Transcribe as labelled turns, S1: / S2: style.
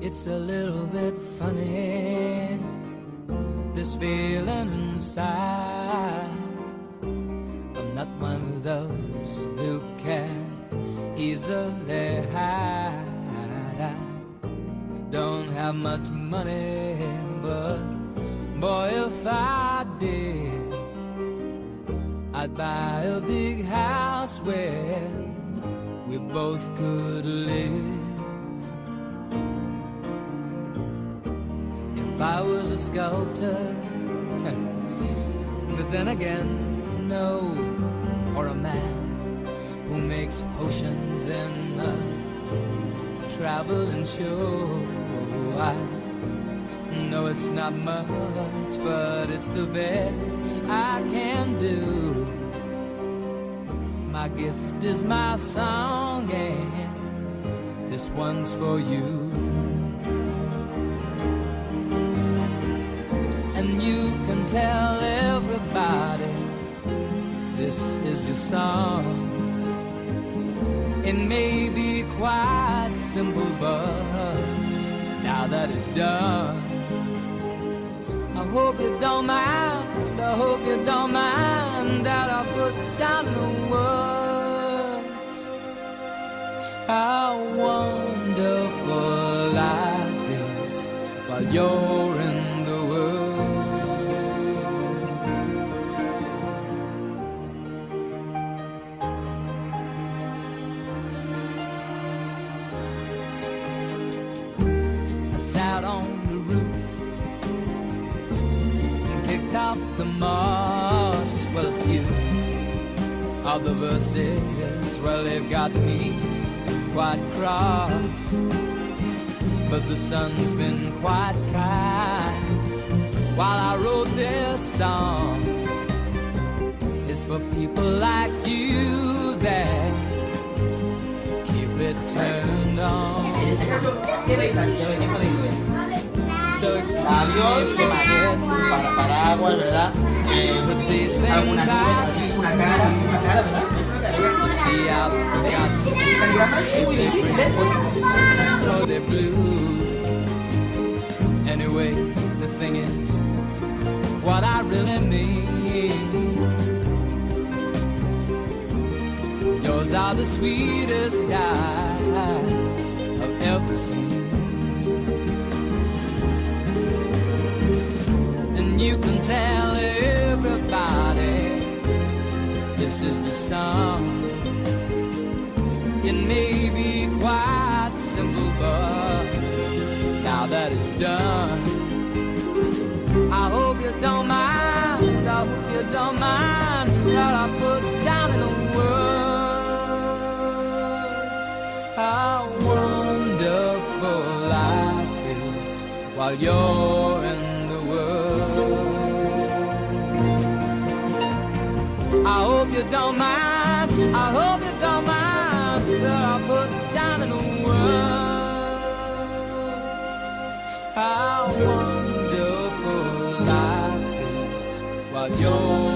S1: It's a little bit funny, this feeling inside. I'm not one of those who can easily hide. I don't have much money, but boy, if I did, I'd buy a big house where we both could live. If I was a sculptor, but then again, no, or a man who makes potions in a traveling show. I know it's not much, but it's the best I can do. My gift is my song, and this one's for you. And you can tell everybody this is your song. It may be quite simple, but now that it's done, I hope you don't mind, I hope you don't mind that I put down in the words how wonderful life is while you're in the world. I sat on the roof and kicked out the moss. Well, a few of the verses, well, they've got me quite cross, but the sun's been quite kind while I wrote this song. It's for people like you that keep it turned on. So excuse me for getting
S2: paraguas, ¿verdad?
S1: but these things
S2: Algunas
S1: I do.
S2: una cara, ¿verdad?
S1: You see, I've forgotten if they're green or they're blue. Anyway, the thing is, what I really mean, yours are the sweetest eyes I've ever seen. And you can tell everybody this is the song. It may be quite simple, but now that it's done, I hope you don't mind, I hope you don't mind what I put down in the words how wonderful life is while you're in the world. I hope you don't mind, I hope you don't mind that I put down in the words how wonderful life is while you're